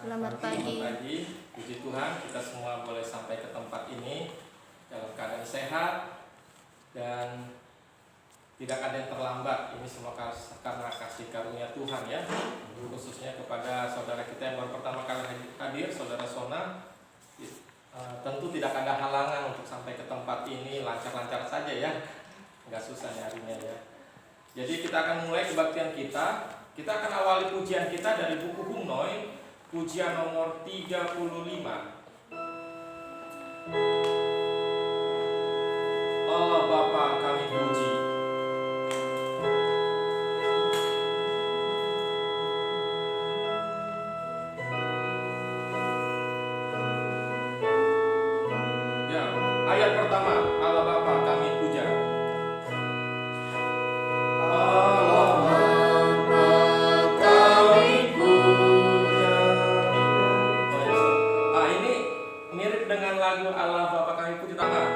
Selamat pagi. Puji Tuhan, kita semua boleh sampai ke tempat ini dalam keadaan sehat dan tidak ada yang terlambat. Ini semua karena kasih karunia Tuhan ya. Khususnya kepada saudara kita yang baru pertama kali hadir, saudara Sona. Tentu tidak ada halangan untuk sampai ke tempat ini, lancar-lancar saja ya. Nggak susah nyarinya ya. Jadi kita akan mulai kebaktian kita. Kita akan awali pujian kita dari buku Humnoi, pujian nomor 35. Allah Bapa kami puji. Ya, ayat pertama, Allah Bapa kami puja. Lagu Allah Bapa kami puji tangan.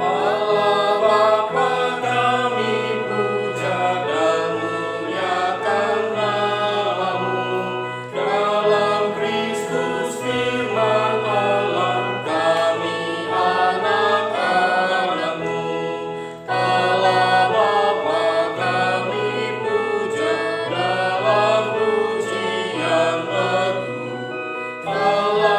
Allah Bapa kami puja dan muliakan nama-Mu dalam Kristus firman Allah, kami anak-anak-Mu. Allah Bapa kami puja dalam pujian lagu. Allah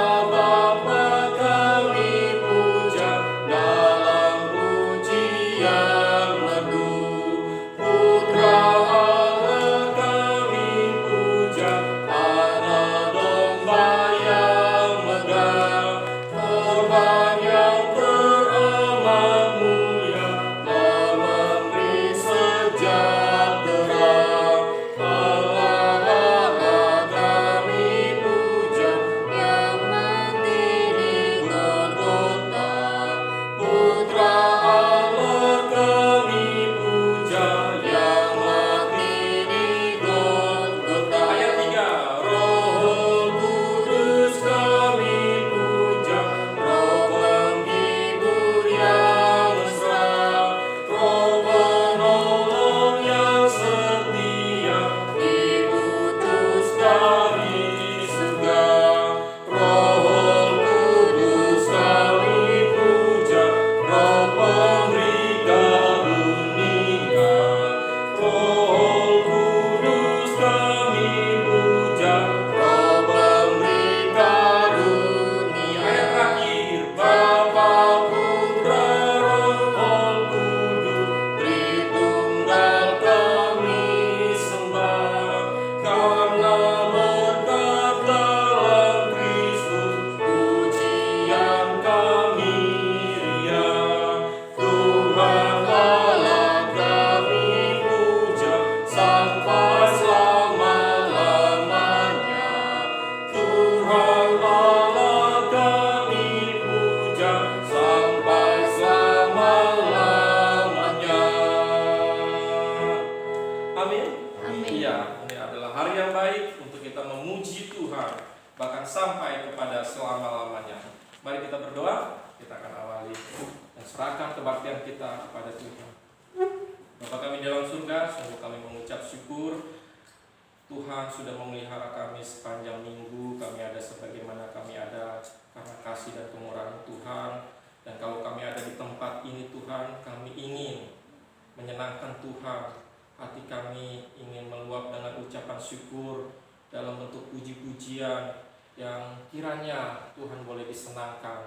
syukur dalam bentuk puji-pujian yang kiranya Tuhan boleh disenangkan.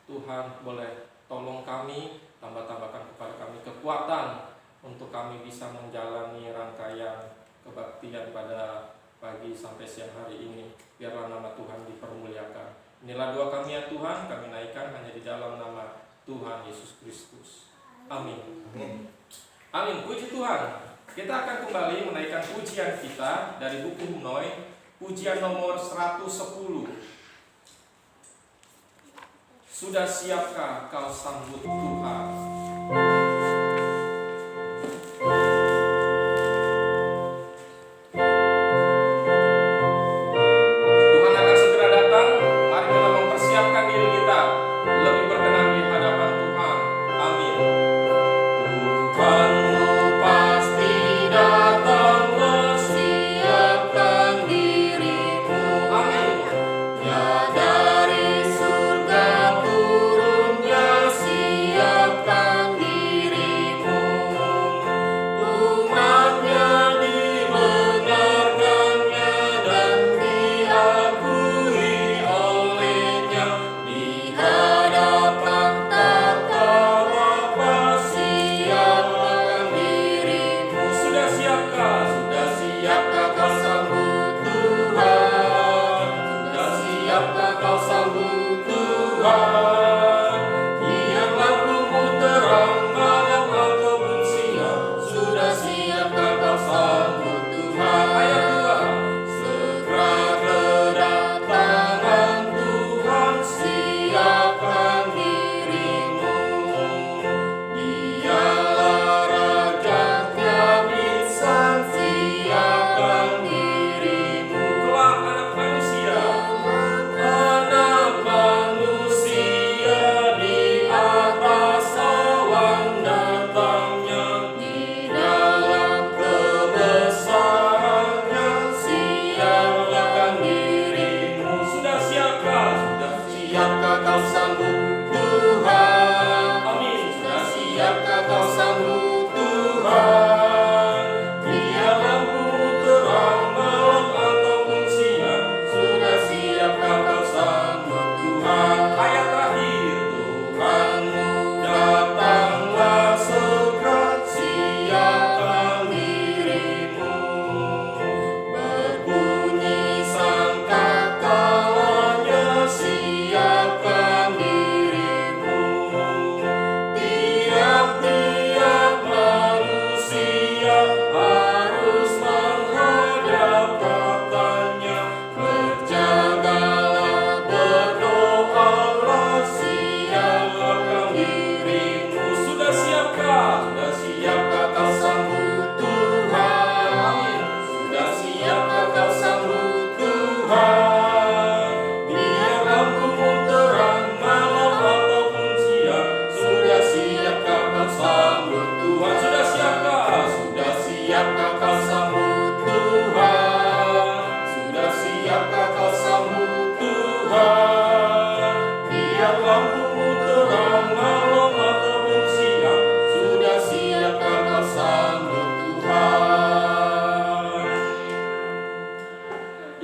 Tuhan boleh tolong kami, tambah-tambahkan kepada kami kekuatan untuk kami bisa menjalani rangkaian kebaktian pada pagi sampai siang hari ini. Biarlah nama Tuhan dipermuliakan. Inilah doa kami ya Tuhan, kami naikkan hanya di dalam nama Tuhan Yesus Kristus. Amin. Amin. Puji Tuhan. Kita akan kembali menaikkan pujian kita dari buku Humnoi, pujian nomor 110. Sudah siapkah kau sambut Tuhan? Tuhan akan segera datang. Mari kita mempersiapkan diri kita lebih berkenan di hadapan Tuhan. Amin. Tuhanmu pasti datang, persiapkan diri.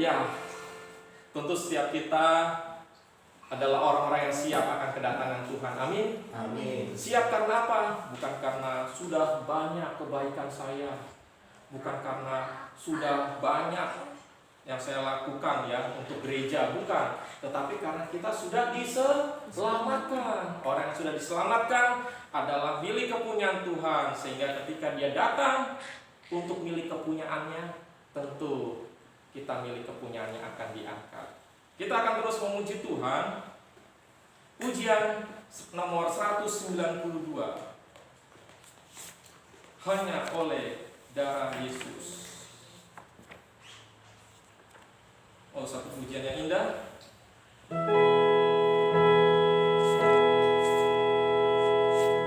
Ya, tentu setiap kita adalah orang-orang yang siap akan kedatangan Tuhan. Amin. Amin. Siap karena apa? Bukan karena sudah banyak kebaikan saya, bukan karena sudah banyak yang saya lakukan ya untuk gereja, bukan. Tetapi karena kita sudah diselamatkan. Orang yang sudah diselamatkan adalah milik kepunyaan Tuhan, sehingga ketika dia datang untuk milik kepunyaannya, tentu kita milik kepunyaannya akan diangkat. Kita akan terus memuji Tuhan. Pujian nomor 192. Hanya oleh darah Yesus. Oh, satu pujian yang indah.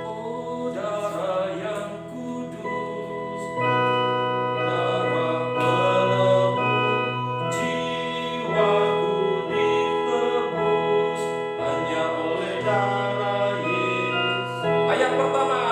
Oh, darah yang kudus, darah penebus, jiwaku ditebus hanya oleh darah Yesus. Ayat pertama.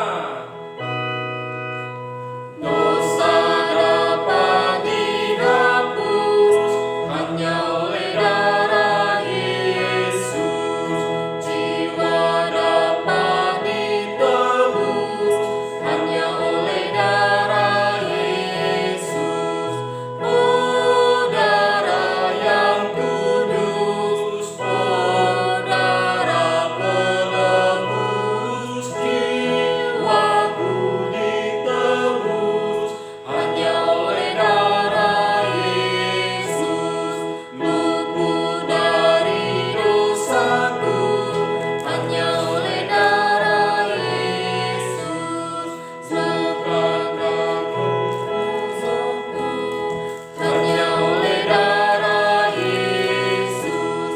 Dosa dapat dihapus hanya oleh darah Yesus. Jiwa dapat ditebus hanya oleh darah Yesus. Oh, darah yang kudus, oh, darah penebus, jiwaku ditebus hanya oleh darah Yesus. Luput dari dosaku hanya oleh darah Yesus. Bukan aku musuhku hanya oleh darah Yesus.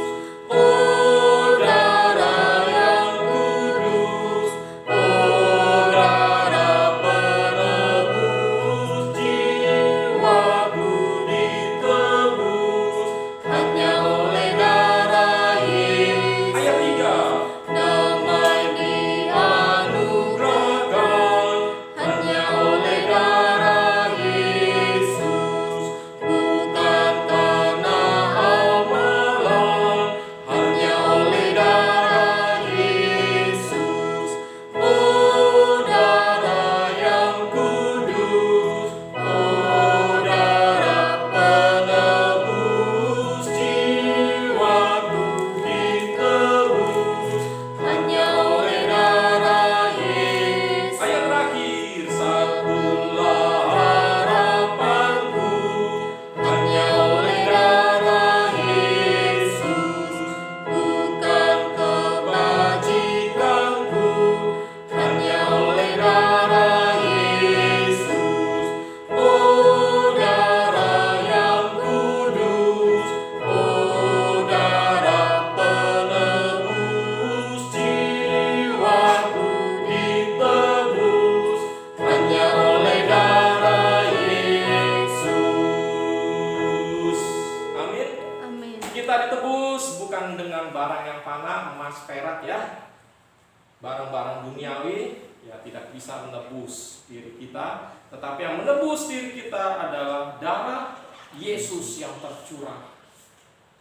Oh, darah yang kudus, oh, darah penebus, jiwaku ditebus hanya oleh darah Yesus. Ayat 3. Damai dianugerahkan hanya oleh darah Yesus. Bukan karena amalan, hanya oleh darah Yesus. Oh, darah yang kudus, oh, darah penebus, jiwaku ditebus hanya oleh darah Yesus. Ayat terakhir. Satulah harapanku hanya oleh darah Yesus. Bukan kebajikanku, hanya oleh darah Yesus. Oh, darah yang kudus, oh, darah penebus, jiwaku ditebus hanya oleh darah Yesus. Amin. Amin. Kita ditebus bukan dengan barang yang fana, emas, perak ya, barang-barang duniawi ya tidak bisa menebus diri kita, tetapi yang menebus diri kita adalah darah Yesus yang tercurah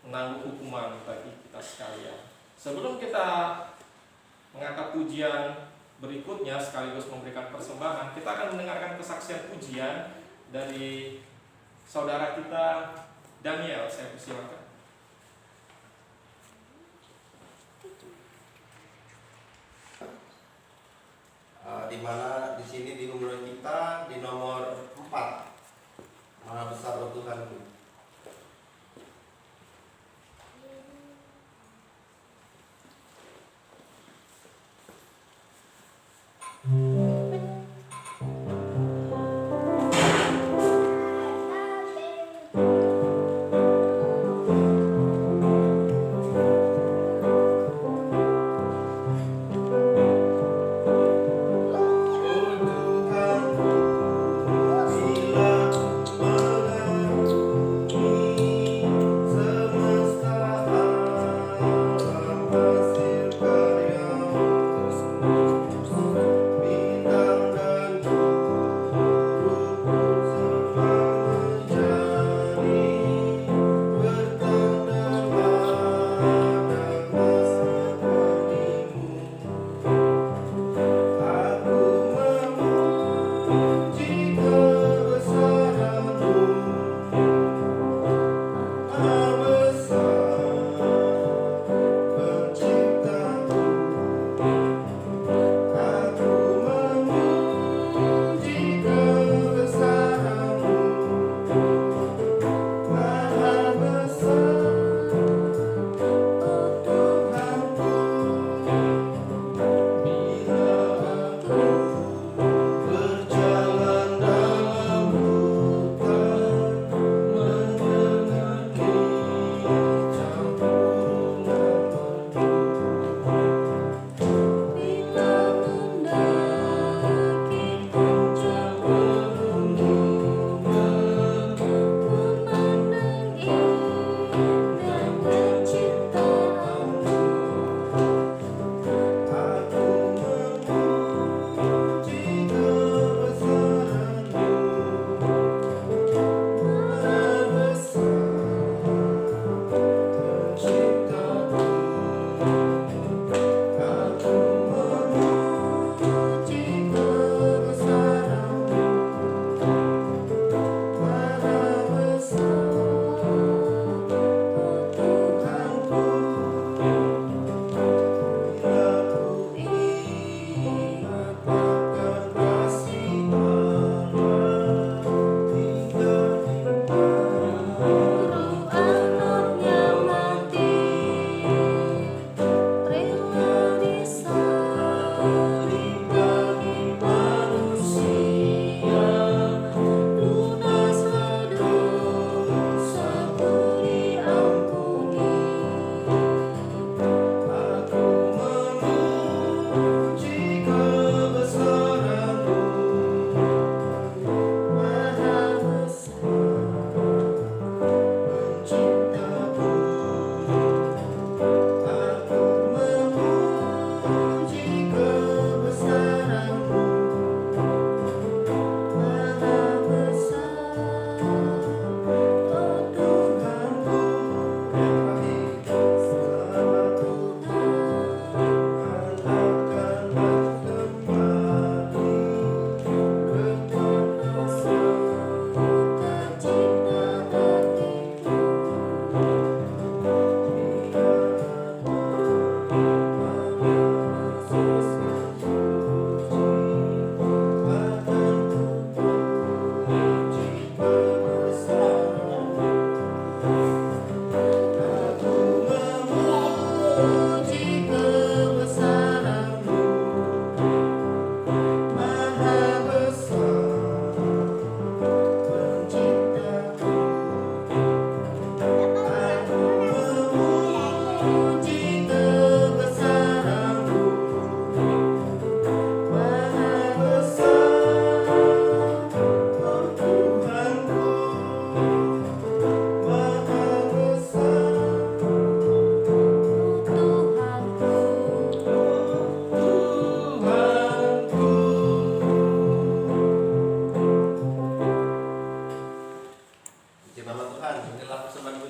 menanggung hukuman bagi kita sekalian. Sebelum kita mengangkat pujian berikutnya sekaligus memberikan persembahan, kita akan mendengarkan kesaksian pujian dari saudara kita Daniel. Saya persilakan. Di mana di sini di umroh kita di nomor 4. Maha besar roh Tuhanku. Oh,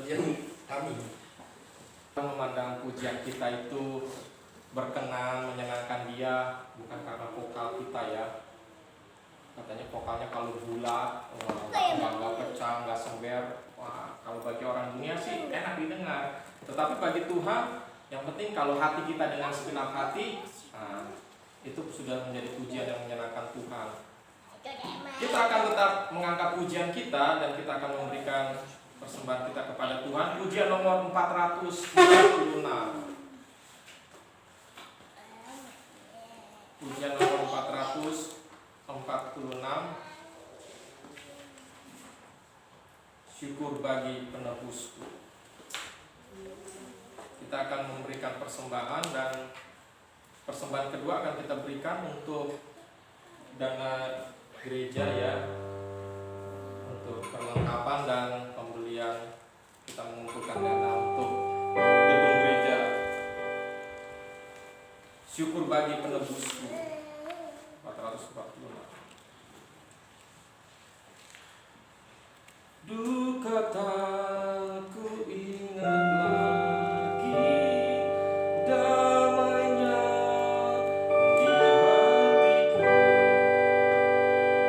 pujian kami. Memandang pujian kita itu berkenan, menyenangkan Dia, bukan karena vokal kita ya. Katanya vokalnya kalau bulat, nggak pecah, nggak sember. Wah, kalau bagi orang dunia sih enak didengar. Tetapi bagi Tuhan, yang penting kalau hati kita dengan segenap hati, itu sudah menjadi pujian yang menyenangkan Tuhan. Kita akan tetap mengangkat pujian kita dan kita akan memberikan persembahan kita kepada Tuhan. Pujian nomor 446. Pujian nomor 446. Syukur bagi penebusku. Kita akan memberikan persembahan, dan persembahan kedua akan kita berikan untuk dana gereja ya, untuk perlengkapan dan pembelian. Kita mengumpulkan dana untuk gedung gereja. Syukur bagi penebusku 446. Duka tak ku ingat lagi, damainya di hatiku.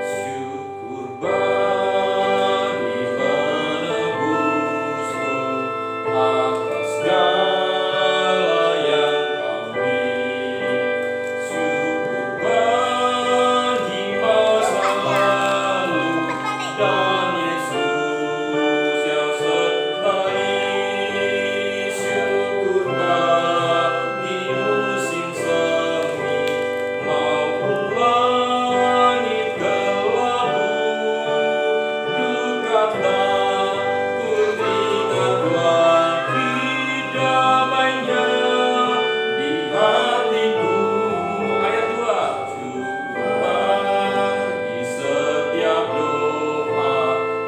Syukur bagi penebusku atas segala yang kau beri. Syukur bagi masa lalu dan Yesus yang sertai. Syukur bagi musim semi maupun langit kelabu. Duka tak kuingat lagi, damainya di hatiku. Ayat 2. Syukur bagi setiap doa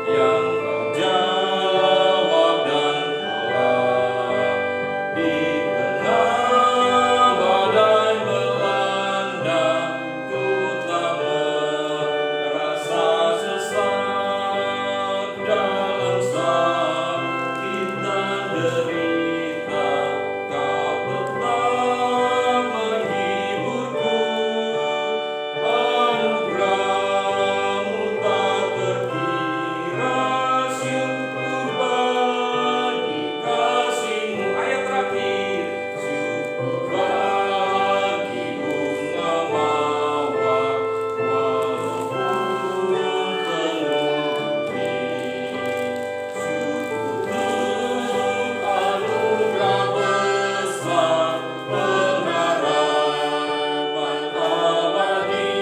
yang kau jawab, dan kala di tengah badai melanda, ku tak merasa sesak dalam sakit dan derita. Kau tetap menghiburku, anugerahmu tak terkira. Syukur bagi kasih-Mu. Ayat terakhir. Syukur bagi bunga mawar walaupun penuh duri. Syukur anugerah besar, pengharapan abadi.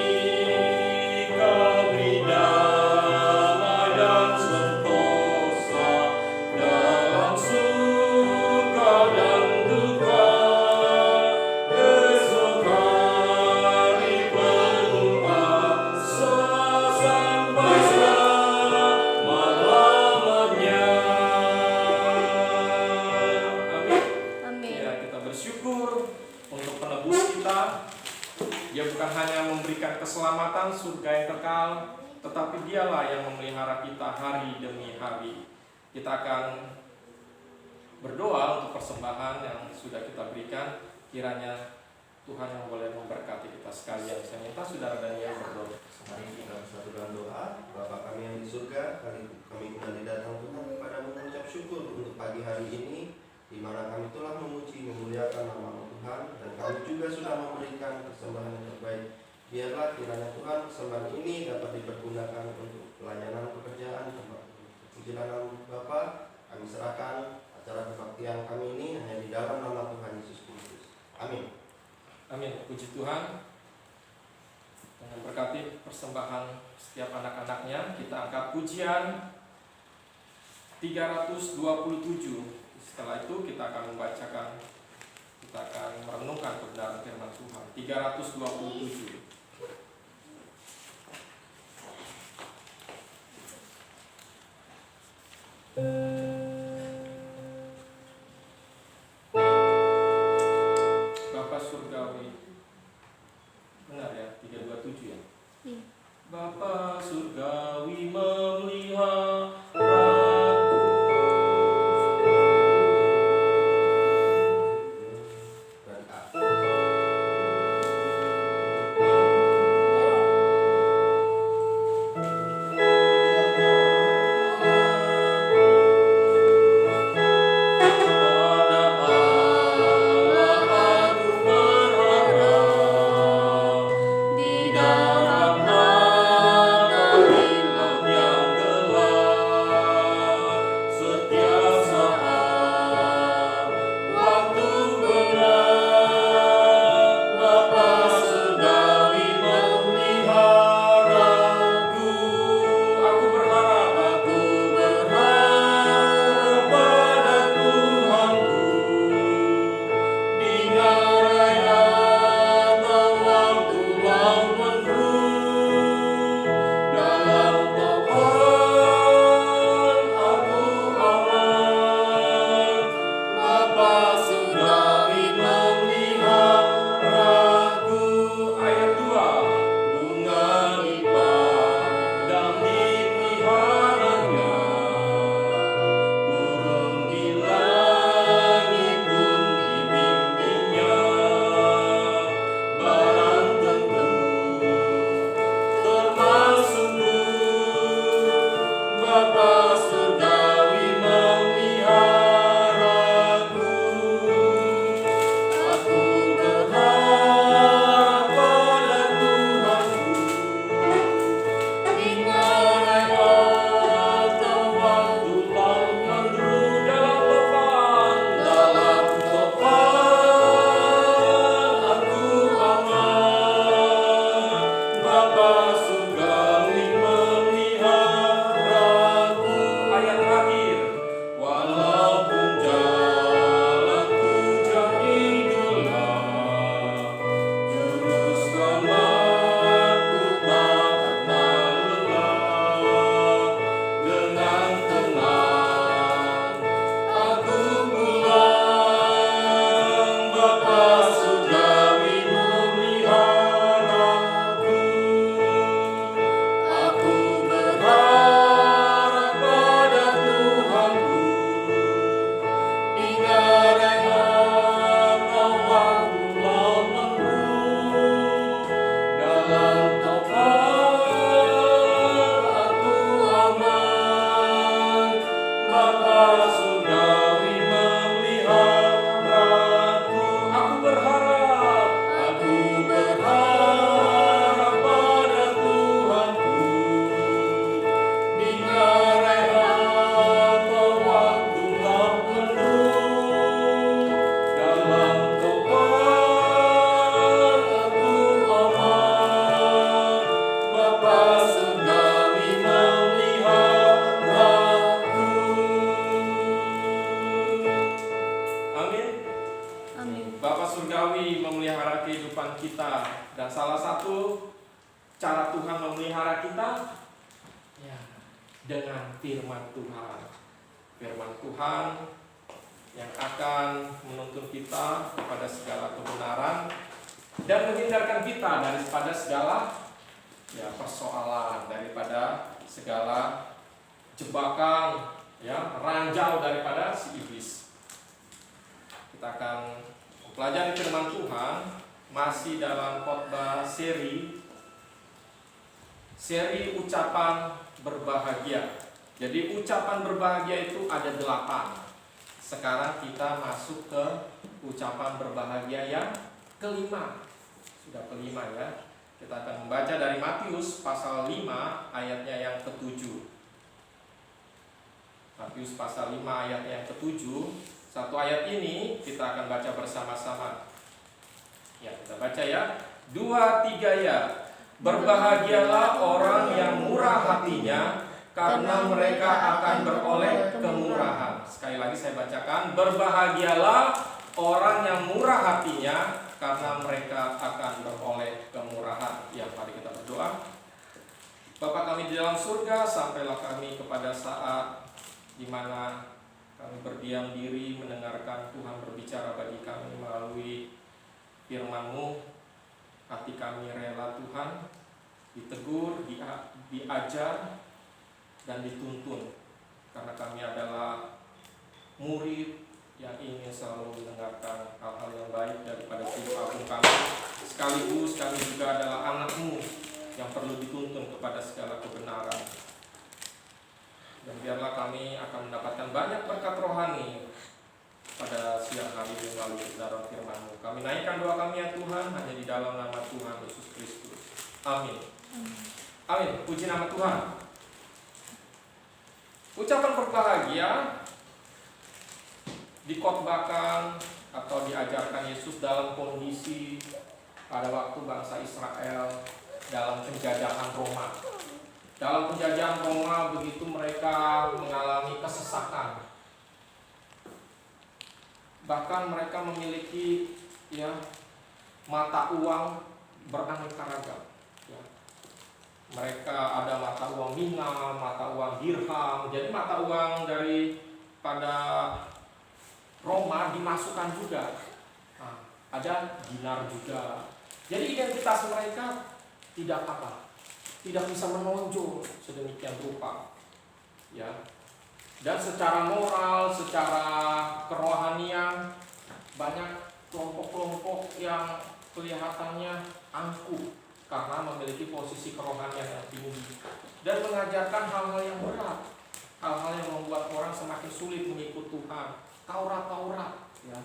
Kau beri damai dan sentosa dalam suka dan duka. Esok hari penuh asa sampai selama-lamanya. Amin. Ya, kita bersyukur untuk penebus kita. Dia bukan hanya memberikan keselamatan, surga yang kekal, tetapi Dialah yang memelihara kita hari demi hari. Kita akan berdoa untuk persembahan yang sudah kita berikan. Kiranya Tuhan yang boleh memberkati kita sekalian. Saya minta saudara Daniel berdoa. Mari kita bersatu dalam doa. Bapa kami yang di surga, kami kembali datang Tuhan kepadamu mengucap syukur untuk pagi hari ini, di mana kami telah memuji, memuliakan nama Tuhan, dan kami juga sudah memberikan persembahan yang terbaik. Biarlah kiranya Tuhan persembahan ini dapat dipergunakan untuk pelayanan pekerjaan tempat perjalanan Bapa. Kami serahkan acara kebaktian kami ini hanya di dalam nama Tuhan Yesus Kristus. Amin. Amin. Puji Tuhan. Dengan berkati persembahan setiap anak-anaknya, kita angkat pujian 327. Setelah itu kita akan membacakan, kita akan merenungkan kebenaran firman Tuhan. 327. Bapa surgawi. Benar ya, 327 ya? Bapa surgawi memeliharaku Bapa Surgawi memelihara kehidupan kita, dan salah satu cara Tuhan memelihara kita ya dengan firman Tuhan. Firman Tuhan yang akan menuntun kita kepada segala kebenaran dan menghindarkan kita daripada segala ya persoalan, daripada segala jebakan ya ranjau daripada si iblis. Kita akan mempelajari firman Tuhan masih dalam khotbah seri ucapan berbahagia. Jadi ucapan berbahagia itu ada 8. Sekarang kita masuk ke ucapan berbahagia yang kelima. Sudah kelima ya. Kita akan membaca dari Matius pasal 5 ayatnya yang ke-7. Matius pasal 5 ayatnya yang ke-7. Satu ayat ini kita akan baca bersama-sama. Ya, kita baca ya. 2, 3 ya. Berbahagialah orang yang murah hatinya, karena mereka akan beroleh kemurahan. Sekali lagi saya bacakan. Berbahagialah orang yang murah hatinya, karena mereka akan beroleh kemurahan. Ya, mari kita berdoa. Bapa kami di dalam surga, sampailah kami kepada saat di mana kami berdiam diri mendengarkan Tuhan berbicara bagi kami melalui firman-Mu. Hati kami rela Tuhan ditegur, diajar, dan dituntun, karena kami adalah murid yang ingin selalu mendengarkan hal-hal yang baik daripada Guru Agung kami. Sekaligus kami juga adalah anak-Mu yang perlu dituntun kepada segala kebenaran. Dan biarlah kami akan mendapatkan banyak berkat rohani pada siang hari ini melalui kebenaran firman-Mu. Kami naikkan doa kami ya Tuhan, hanya di dalam nama Tuhan Yesus Kristus. Amin. Amin. Puji nama Tuhan. Ucapan berbahagia dikhotbahkan atau diajarkan Yesus dalam kondisi pada waktu bangsa Israel dalam penjajahan Roma. Dalam penjajahan Roma begitu mereka mengalami kesesakan. Bahkan mereka memiliki ya mata uang beraneka ragam. Ya. Mereka ada mata uang mina, mata uang dirham. Jadi mata uang dari pada Roma dimasukkan juga. Nah, ada dinar juga. Jadi identitas mereka tidak apa? Tidak bisa menonjol sedemikian rupa. Ya. Dan secara moral, secara kerohanian banyak kelompok-kelompok yang kelihatannya angkuh karena memiliki posisi kerohanian yang tinggi dan mengajarkan hal-hal yang berat, hal-hal yang membuat orang semakin sulit mengikut Tuhan. Taurat, ya.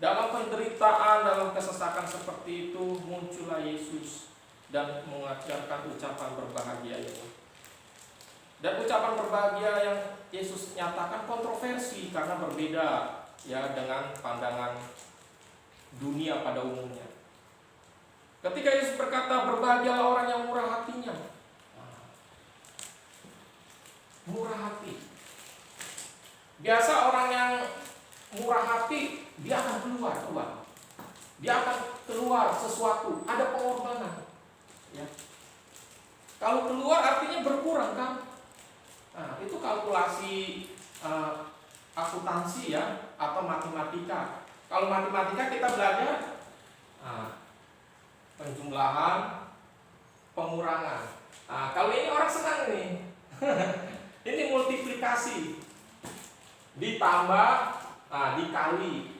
Dalam penderitaan, dalam kesesakan seperti itu muncullah Yesus dan mengajarkan ucapan berbahagia ini. Dan ucapan berbahagia yang Yesus nyatakan kontroversi karena berbeda ya dengan pandangan dunia pada umumnya. Ketika Yesus berkata berbahagialah orang yang murah hatinya. Murah hati. Biasa orang yang murah hati dia akan keluar uang. Dia akan keluar sesuatu, ada pengorbanan. Ya. Kalau keluar artinya berkurang kan? Nah, itu kalkulasi akuntansi ya atau matematika. Kalau matematika kita belajar penjumlahan, pengurangan. Nah, kalau ini orang senang nih. Ini multiplikasi. Ditambah, dikali.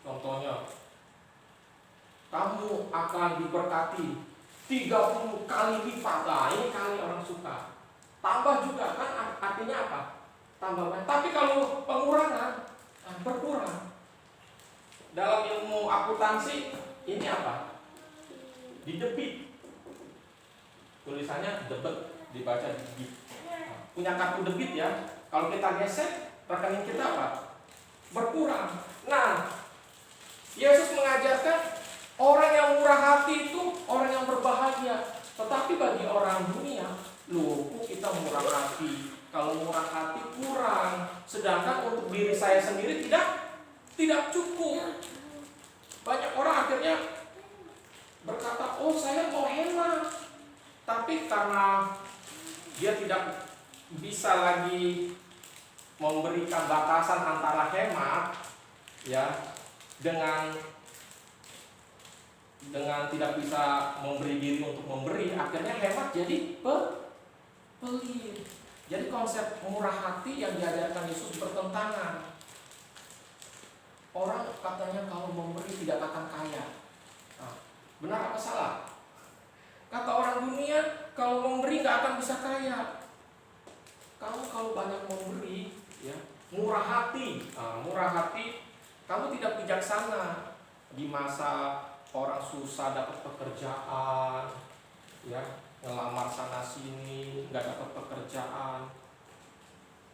Contohnya, kamu akan diberkati 30 kali lipat. Nah, ini kali orang suka. Tambah juga kan artinya apa? Tambah banyak. Tapi kalau pengurangan berkurang. Dalam ilmu akuntansi ini apa? Didebit. Tulisannya debit, dibaca debit. Punya kartu debit ya. Kalau kita gesek, rekening kita apa? Berkurang. Nah, Yesus mengajarkan orang yang murah hati itu orang yang berbahagia. Tetapi bagi orang dunia, loh, kita murah hati. Kalau murah hati kurang, sedangkan untuk diri saya sendiri tidak cukup. Banyak orang akhirnya berkata, oh saya mau hemat, tapi karena dia tidak bisa lagi memberikan batasan antara hemat ya dengan tidak bisa memberi diri untuk memberi, akhirnya hemat jadi pelit. Jadi konsep murah hati yang diajarkan Yesus bertentangan. Orang katanya kalau memberi tidak akan kaya. Nah, benar apa salah? Kata orang dunia, kalau memberi nggak akan bisa kaya. Kamu kalau banyak memberi, ya, murah hati, kamu tidak bijaksana. Di masa orang susah dapat pekerjaan, ya, ngelamar sana sini nggak dapat pekerjaan,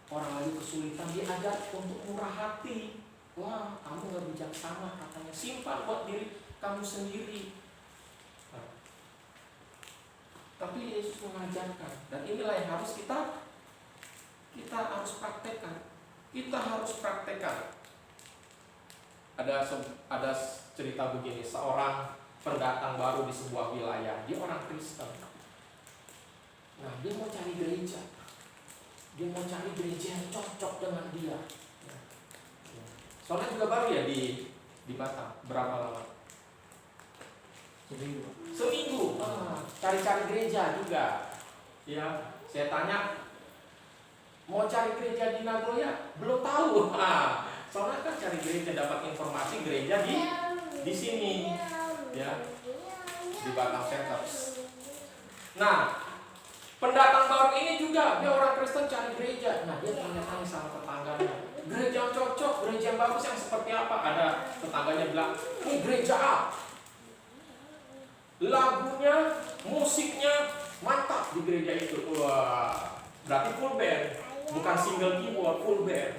orang lagi kesulitan, diajar untuk murah hati. Wah, kamu nggak bijaksana katanya, simpan buat diri kamu sendiri. Nah, tapi Yesus mengajarkan, dan inilah yang harus kita harus praktekkan. Kita harus praktekkan. Ada cerita begini, seorang pendatang baru di sebuah wilayah, dia orang Kristen. Nah, dia mau cari gereja. Dia mau cari gereja yang cocok dengan dia. Soalnya juga baru ya di Batam. Berapa lama? Seminggu. Cari-cari gereja juga. Ya, saya tanya, mau cari gereja di Nagoya? Belum tahu. Soalnya kan cari gereja, dapat informasi gereja di sini, ya, di Batam Center. Nah, pendatang baru ini juga, dia orang Kristen cari gereja. Nah, dia tanya-tanya sama tetangganya, gereja yang cocok, gereja yang bagus yang seperti apa? Ada tetangganya bilang, ini gereja A, lagunya, musiknya mantap di gereja itu. Wah, berarti full band, bukan single keyboard, full band.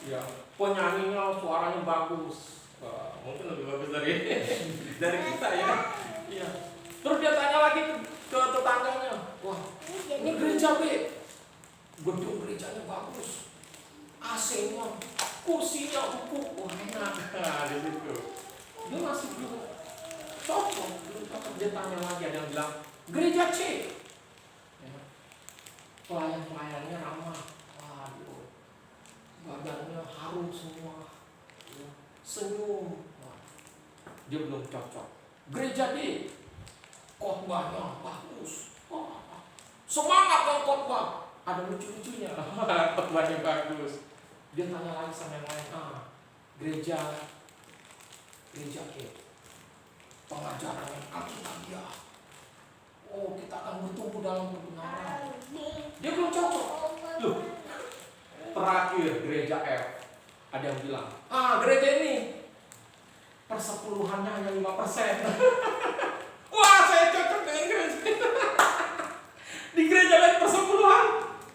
Ya, penyanyinya suaranya bagus. Wah, mungkin lebih bagus dari kita ya. Iya. Terus dia tanya lagi ke tetangganya, wah, ini gereja B, gedung gerejanya bagus, AC-nya, kursinya empuk, wah enak. Nah, di situ dia masih belum cocok. Dia tanya lagi, ada yang bilang gereja C, ya, pelayan-pelayannya ramah, waduh, badannya harum semua, ya, senyum. Wah, dia belum cocok. Gereja D, khotbahnya bagus, semangat kan khotbah, ada lucu-lucunya, khotbahnya bagus. Dia tanya lagi sama yang lain, gereja E, pengajarannya Alkitabiah, oh kita akan bertumbuh dalam kebenaran. Dia belum cocok. Loh, terakhir gereja F, ada yang bilang, gereja ini persepuluhannya hanya 5%. Wah, saya cocok dengan gereja. Di gereja lain persepuluhan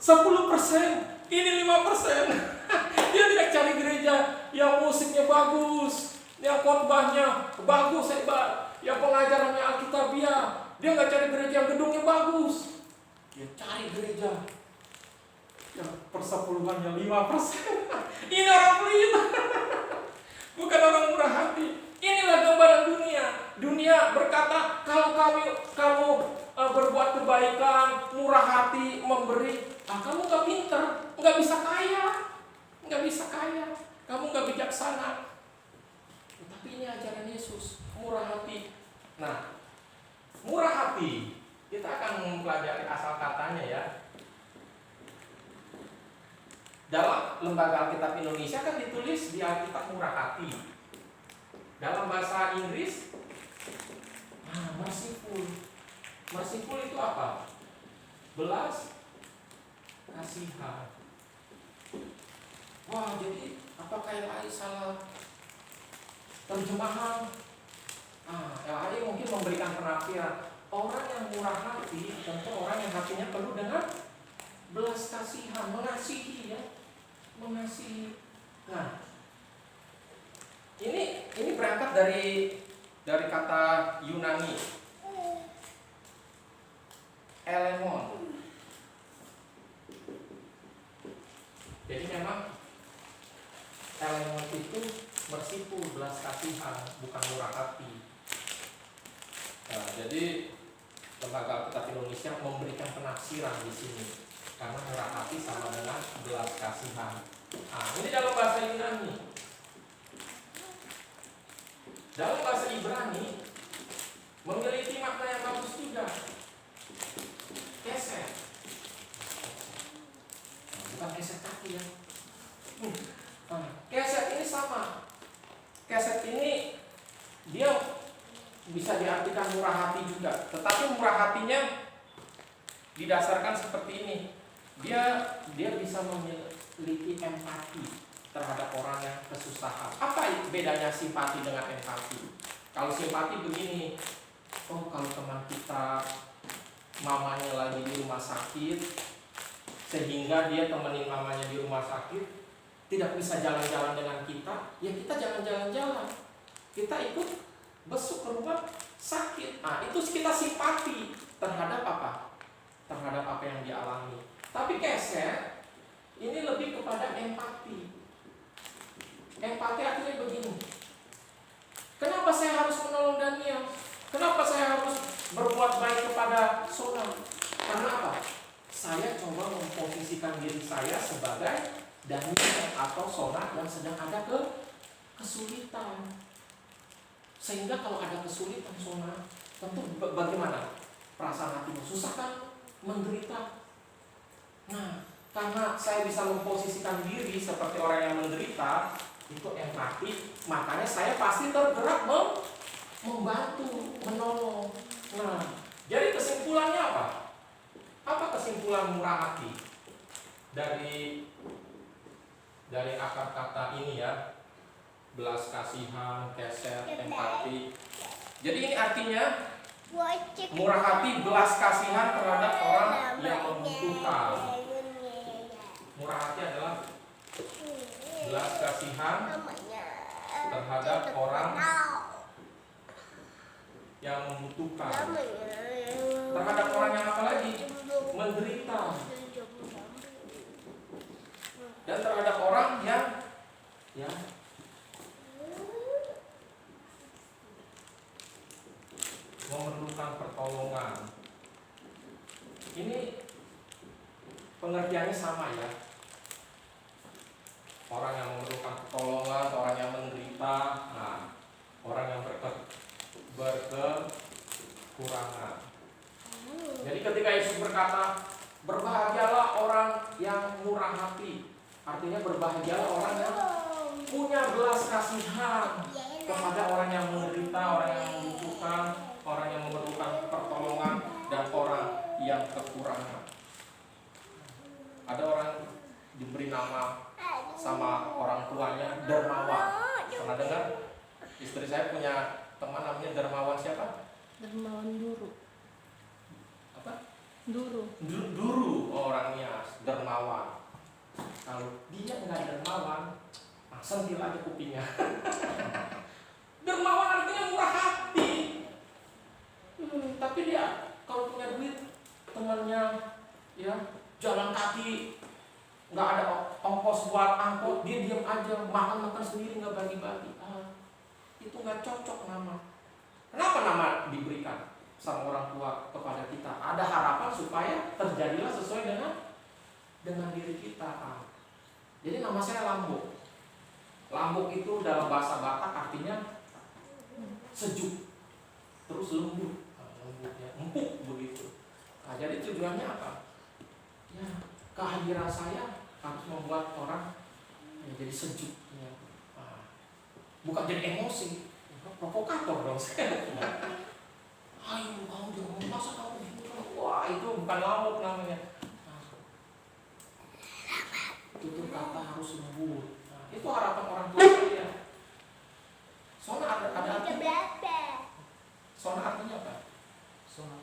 10%, ini 5%. Dia tidak cari gereja yang musiknya bagus, yang khotbahnya bagus, hebat, yang pengajarannya Alkitabiah. Dia nggak cari gereja yang gedungnya bagus. Dia cari gereja yang persepuluhannya 5%. Ini orang pelit. Bukan orang murah hati. Inilah gambaran dunia. Dunia berkata, kalau kamu berbuat kebaikan, murah hati, memberi, kamu nggak pinter, nggak bisa kaya, kamu nggak bijaksana. Tapi ini ajaran Yesus, murah hati. Nah, murah hati, kita akan mempelajari asal katanya ya. Dalam Lembaga Alkitab Indonesia kan ditulis di Alkitab murah hati. Dalam bahasa Inggris, merciful. Merciful itu apa? Belas kasihan. Wah, jadi apakah LAI salah terjemahan? LAI mungkin memberikan penafsiran. Orang yang murah hati tentu orang yang hatinya penuh dengan belas kasihan, mengasihi ya, mengasihi. Nah, ini berangkat dari kata Yunani, elemon. Jadi memang elemon itu bersimpul belas kasihan, bukan murah hati. Nah, jadi Lembaga Alkitab Indonesia memberikan penafsiran di sini, karena murah hati sama dengan belas kasihan. Nah, ini dalam bahasa Yunani. Dalam bahasa Ibrani memiliki makna yang bagus juga. Kesed. Nah, bukan kesed kaki ya. Kesed ini sama. Kesed ini dia bisa diartikan murah hati juga, tetapi murah hatinya didasarkan seperti ini. Dia bisa memiliki empati terhadap orang yang kesusahan. Apa bedanya simpati dengan empati? Kalau simpati begini, oh kalau teman kita mamanya lagi di rumah sakit, sehingga dia temenin mamanya di rumah sakit, tidak bisa jalan-jalan dengan kita, ya kita jangan jalan-jalan, kita ikut besuk ke rumah sakit. Nah, itu kita simpati terhadap apa? Terhadap apa yang dialami. Tapi kesed ini lebih kepada empati. Empati artinya begini. Kenapa saya harus menolong Daniel? Kenapa saya harus berbuat baik kepada Sona? Karena apa? Saya coba memposisikan diri saya sebagai Daniel atau Sona yang sedang ada kesulitan. Sehingga kalau ada kesulitan Sona, tentu bagaimana perasaan hatimu? Susah kan? Menderita. Nah, karena saya bisa memposisikan diri seperti orang yang menderita, itu empati, makanya saya pasti tergerak membantu, menolong. Nah, jadi kesimpulannya apa? Apa kesimpulan murah hati dari akar kata ini ya? Belas kasihan, kesed, empati. Jadi ini artinya murah hati, belas kasihan terhadap orang yang membutuhkan. Murah hati adalah belas kasihan terhadap orang yang membutuhkan. Terhadap orang yang apa lagi? Menderita. Dan terhadap orang yang memerlukan pertolongan. Ini pengertiannya sama ya. Orang yang memerlukan pertolongan, orang yang menderita, nah, orang yang berkekurangan. Jadi ketika Yesus berkata, berbahagialah orang yang murah hati, artinya berbahagialah orang yang punya belas kasihan kepada orang yang menderita, orang yang membutuhkan, orang yang memerlukan pertolongan, dan orang yang kekurangan. Ada orang diberi nama sama orang tuanya Dermawan. Pernah dengar? Istri saya punya teman namanya Dermawan siapa? Dermawan Duru. Apa? Duru. Duru orangnya Dermawan. Kalau dia nggak dermawan, sentil aja kupingnya. Dermawan artinya murah hati. Tapi dia kalau punya duit, temannya ya jalan kaki, nggak ada ongkos buat angkot, dia diam aja, makan sendiri, nggak bagi-bagi. Itu nggak cocok nama. Kenapa nama diberikan sama orang tua kepada kita? Ada harapan supaya terjadilah sesuai dengan diri kita. Jadi nama saya Lambok. Lambok itu dalam bahasa Batak artinya sejuk, terus lembut, lembutnya empuk begitu. Nah, jadi tujuannya apa? Ya, kehadiran saya harus membuat orang jadi sejuk. Ya. Nah, bukan jadi emosi, provokator dong saya. Ayo kamu jangan masa kamu gitu. Wah itu bukan Lambok namanya. Tutur kata harus lembut. Nah, itu harapan orang tua saya. Sona ada artinya. Sona artinya apa? Sona.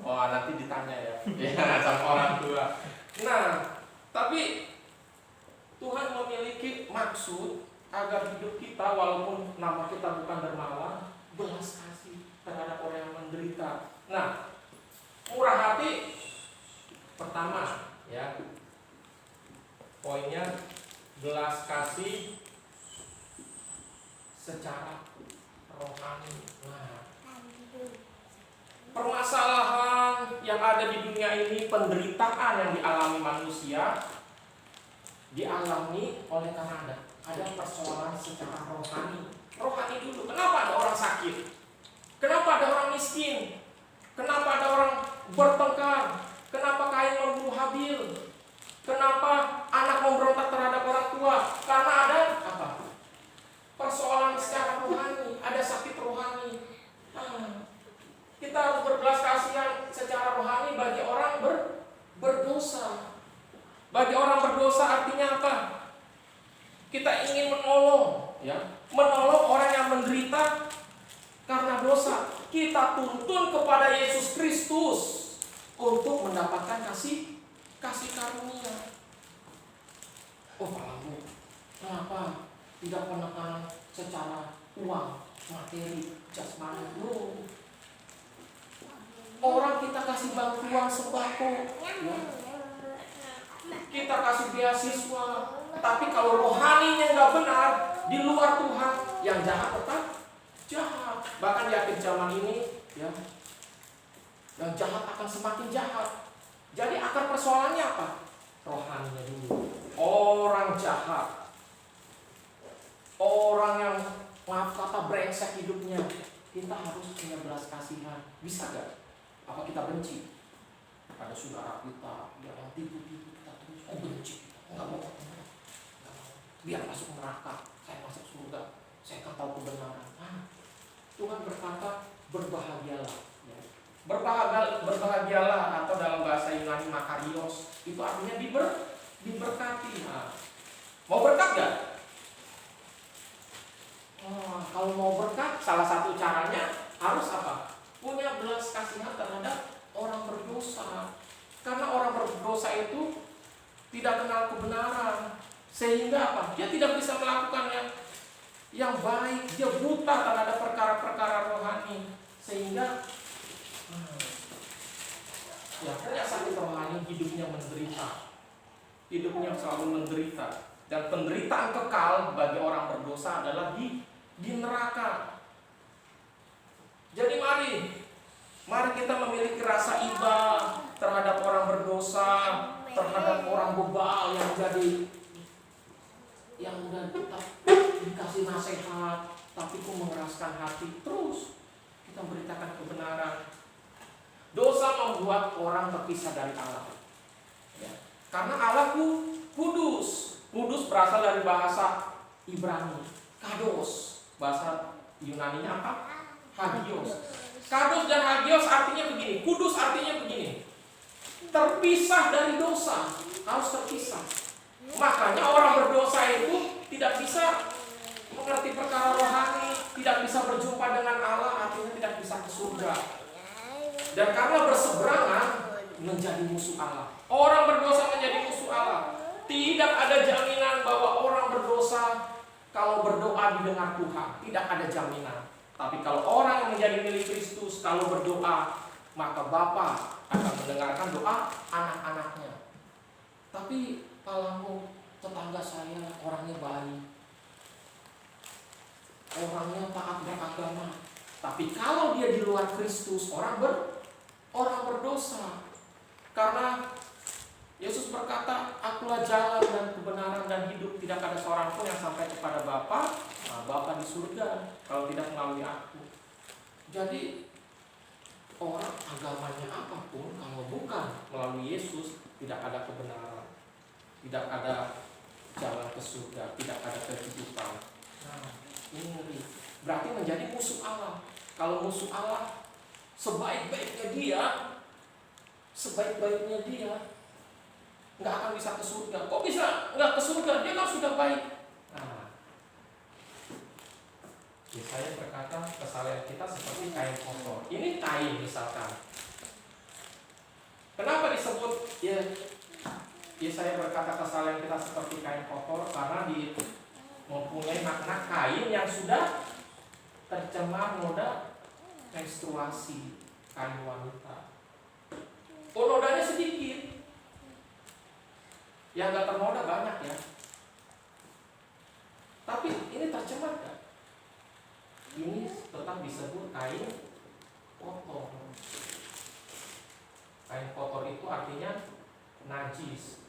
Wah nanti ditanya ya. Ya sama orang tua. Nah, tapi Tuhan memiliki maksud agar hidup kita walaupun nama kita bukan dermawan, belas kasih terhadap orang yang menderita. Nah, murah hati pertama ya. Poinnya belas kasih secara rohani. Nah, permasalahan yang ada di dunia ini, penderitaan yang dialami manusia, dialami oleh karena ada persoalan secara rohani. Rohani dulu. Kenapa ada orang sakit? Kenapa ada orang miskin? Kenapa ada orang bertengkar? Kenapa Kain membunuh Habil? Kenapa anak memberontak terhadap orang tua? Karena ada apa? Persoalan secara rohani, ada sakit rohani. Kita harus berbelas kasihan secara rohani bagi orang berdosa. Bagi orang berdosa artinya apa? Kita ingin menolong, ya, menolong orang yang menderita karena dosa. Kita tuntun kepada Yesus Kristus untuk mendapatkan kasih karunia. Oh, Pak Lampu, kenapa tidak menekan secara uang, materi, jasmani? Loh. Orang kita kasih bantuan sembako, ya. Kita kasih beasiswa, tapi kalau rohaninya nggak benar, di luar Tuhan, yang jahat tetap jahat. Bahkan di akhir zaman ini, ya, yang jahat akan semakin jahat. Jadi akar persoalannya apa? Rohaninya dulu. Orang jahat, orang yang maaf kata brengsek hidupnya, kita harus punya belas kasihan. Bisa gak? Apa kita benci pada saudara kita yang tipu-tipu kita terus? Oh, benci, nggak mau ketemu, biar masuk neraka, saya masuk surga, saya akan tahu kebenaran. Tuhan berkata berbahagialah, ya. Berbahagialah atau dalam bahasa Yunani makarios, itu artinya diberkati. Mau berkat gak? Kalau mau berkat, salah satu caranya harus apa? Punya belas kasihan terhadap orang berdosa. Karena orang berdosa itu tidak kenal kebenaran, sehingga apa? Dia tidak bisa melakukan yang baik. Dia buta terhadap perkara-perkara rohani, sehingga ya punya sakit rohani, hidupnya menderita. Hidupnya selalu menderita. Dan penderitaan kekal bagi orang berdosa adalah di neraka. Jadi mari kita memiliki rasa iba terhadap orang berdosa, terhadap orang bebal yang udah dikasih nasihat, tapi kok mengeraskan hati. Terus kita beritakan kebenaran. Dosa membuat orang terpisah dari Allah, ya. Karena Allah kudus. Kudus berasal dari bahasa Ibrani, kados. Bahasa Yunaninya apa? Hagios. Kados dan hagios artinya begini. Kudus artinya begini. Terpisah dari dosa. Harus terpisah. Makanya orang berdosa itu tidak bisa mengerti perkara rohani, tidak bisa berjumpa dengan Allah, artinya tidak bisa ke surga. Dan karena berseberangan menjadi musuh Allah. Orang berdosa menjadi musuh Allah. Tidak ada jaminan bahwa orang berdosa kalau berdoa didengar Tuhan. Tidak ada jaminan. Tapi kalau orang yang menjadi milik Kristus, kalau berdoa, maka Bapa akan mendengarkan doa anak-anaknya. Tapi kalau tetangga saya orangnya baik, orangnya taat beragama, tapi kalau dia di luar Kristus, orang berdosa. Karena Yesus berkata, akulah jalan dan kebenaran dan hidup. Tidak ada seorang pun yang sampai kepada Bapa, Bapa di surga, kalau tidak melalui aku. Jadi orang agamanya apapun, kalau bukan melalui Yesus, tidak ada kebenaran, tidak ada jalan ke surga, tidak ada kehidupan. Ini ngeri. Berarti menjadi musuh Allah. Kalau musuh Allah, sebaik-baiknya dia nggak akan bisa ke surga. Kok bisa nggak ke surga? Dia kan sudah baik. Yesaya berkata kesalahan kita seperti kain kotor. Ini kain misalkan. Kenapa disebut Yesaya berkata kesalahan kita seperti kain kotor? Karena mempunyai makna kain yang sudah tercemar noda menstruasi, kain wanita. Nodanya sedikit. Yang gak ternoda banyak ya. Tapi ini tercemar kan? kita disebut kain kotor. Kain kotor itu artinya najis.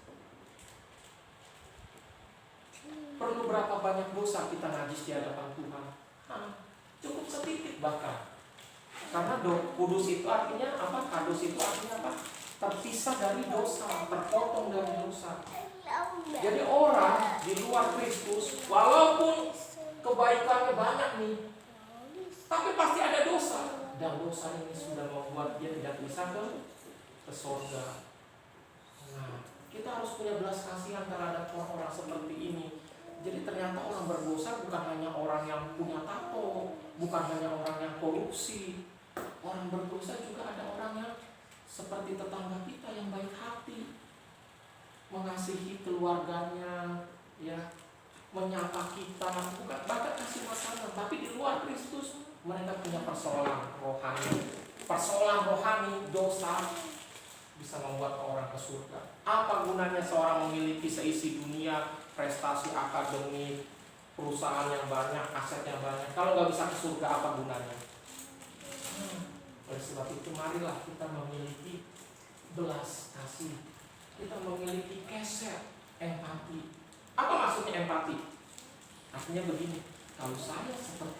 Perlu berapa banyak dosa kita najis di hadapan Tuhan? Cukup sedikit bahkan. Karena kudus itu artinya apa? Kadus itu artinya apa? Terpisah dari dosa, terpotong dari dosa. Jadi orang di luar Kristus, walaupun kebaikannya banyak nih, tapi pasti ada dosa. Dan dosa ini sudah membuat dia tidak bisa ke surga. Nah, kita harus punya belas kasihan terhadap orang-orang seperti ini. Jadi ternyata orang berdosa bukan hanya orang yang punya tato, bukan hanya orang yang korupsi. Orang berdosa juga ada orang yang seperti tetangga kita yang baik hati, mengasihi keluarganya, ya, menyapa kita, bukan bahkan kasih makanan. Tapi di luar Kristus mereka punya persoalan rohani. Persoalan rohani, dosa bisa membuat orang ke surga. Apa gunanya seorang memiliki seisi dunia, prestasi akademik, perusahaan yang banyak, asetnya banyak, kalau nggak bisa ke surga, apa gunanya? Oleh sebab itu marilah kita memiliki belas kasih, kita memiliki keset, empati. Apa maksudnya empati? Artinya begini, kalau saya seperti